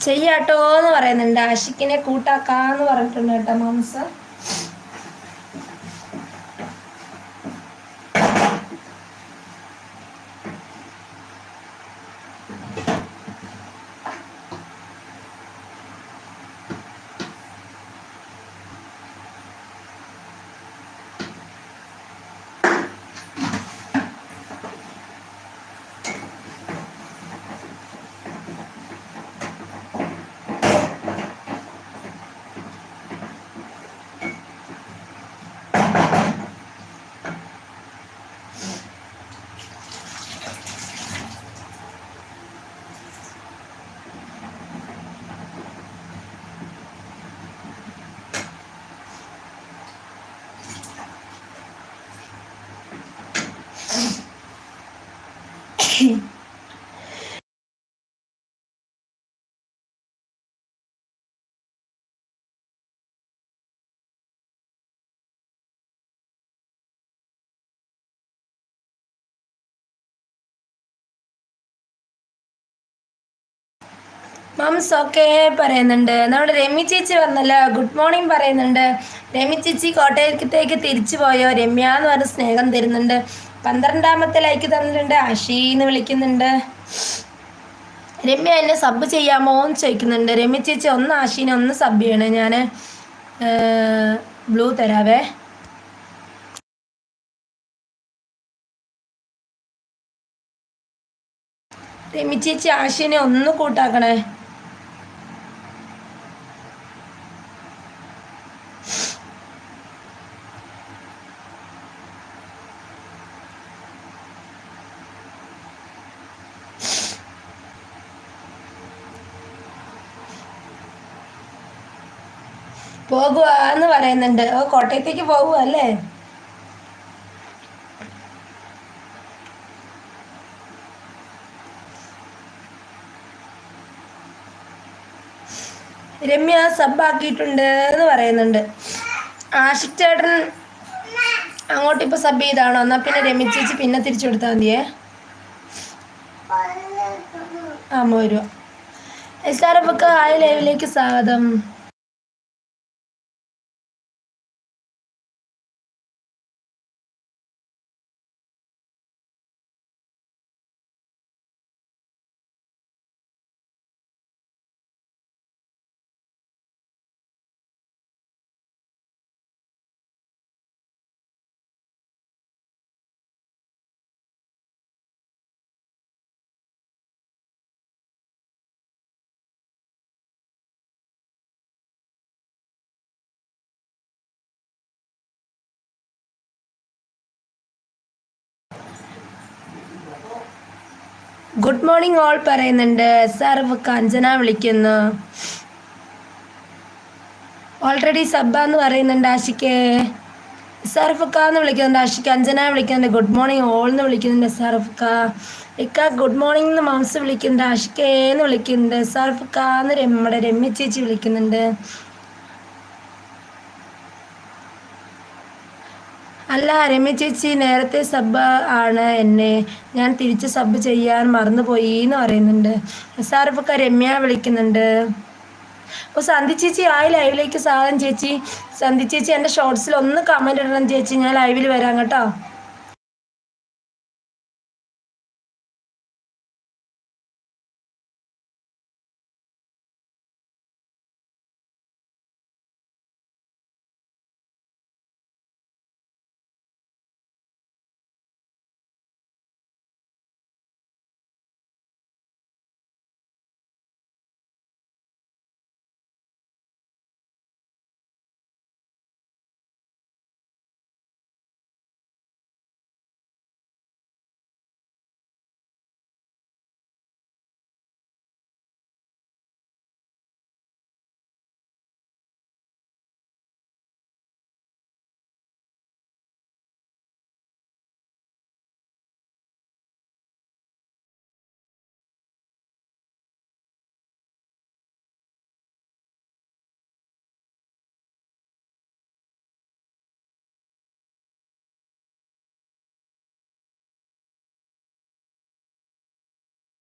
ചെയ്യാട്ടോ എന്ന് പറയുന്നുണ്ട്. ആഷിക്കിനെ കൂട്ടാക്കാന്ന് പറഞ്ഞിട്ടുണ്ട് കേട്ടോ മാംസ്. മാംസ് ഓക്കെ പറയുന്നുണ്ട്. നമ്മുടെ രമ്യ ചേച്ചി വന്നല്ലോ, ഗുഡ് മോർണിംഗ് പറയുന്നുണ്ട്. രമ്യ ചേച്ചി കോട്ടയത്തേക്ക് തിരിച്ചു പോയോ രമ്യ എന്ന് പറഞ്ഞ് സ്നേഹം തരുന്നുണ്ട്. 12ാമത്തെ ലൈക്ക് തന്നിട്ടുണ്ട്. ആഷീന്ന് വിളിക്കുന്നുണ്ട്. രമ്യ എന്നെ സബ് ചെയ്യാമോ എന്ന് ചോദിക്കുന്നുണ്ട്. രമ്യ ചേച്ചി ഒന്ന് ആഷീനെ ഒന്ന് സബ് ചെയ്യണേ. ഞാൻ ബ്ലൂ തരാവേ. രമ്യ ചേച്ചി ആഷീനെ ഒന്ന് കൂട്ടാക്കണേ. പോകുക എന്ന് പറയുന്നുണ്ട്. ഓ, കോട്ടയത്തേക്ക് പോകുക അല്ലേ? രമ്യ സബാക്കിയിട്ടുണ്ട് എന്ന് പറയുന്നുണ്ട്. ആഷിക് ചേട്ടൻ അങ്ങോട്ട് ഇപ്പൊ സബ് ചെയ്താണോ? എന്നാ പിന്നെ രമ്യ ചേച്ചി പിന്നെ തിരിച്ചു കൊടുത്താൽ മതിയേ. വരുക. SRF ഹായ്, ലൈവിലേക്ക് സ്വാഗതം. ഗുഡ് മോർണിംഗ് ഓൾ പറയുന്നുണ്ട്. SRF അഞ്ജന വിളിക്കുന്നു. ഓൾറെഡി സബ്ബാന്ന് പറയുന്നുണ്ട് ആഷിക്ക്. SRF എന്ന് വിളിക്കുന്നുണ്ട് ആഷിക്ക്. അഞ്ജന വിളിക്കുന്നുണ്ട്. ഗുഡ് മോർണിംഗ് ഓൾ എന്ന് വിളിക്കുന്നുണ്ട് SRF. ഇക്ക ഗുഡ് മോർണിംഗ് എന്ന് മാംസ് വിളിക്കുന്നുണ്ട്. ആഷിക്കേ എന്ന് വിളിക്കുന്നുണ്ട്. SRF എന്ന് നമ്മുടെ രമ്യ ചേച്ചി വിളിക്കുന്നുണ്ട്. അല്ല, രമ്യ ചേച്ചി നേരത്തെ സബ് ആണ് എന്നെ, ഞാൻ തിരിച്ച് സബ് ചെയ്യാൻ മറന്നുപോയി എന്ന് പറയുന്നുണ്ട്. SRF രമ്യ വിളിക്കുന്നുണ്ട്. അപ്പോൾ സന്ധി ചേച്ചി ലൈവിലേക്ക് സ്വാഗതം ചേച്ചി. സന്ധി ചേച്ചി എൻ്റെ ഷോർട്സിൽ ഒന്ന് കമൻറ്റ് ഇടണം ചേച്ചി, ഞാൻ ലൈവിൽ വരാം കേട്ടോ.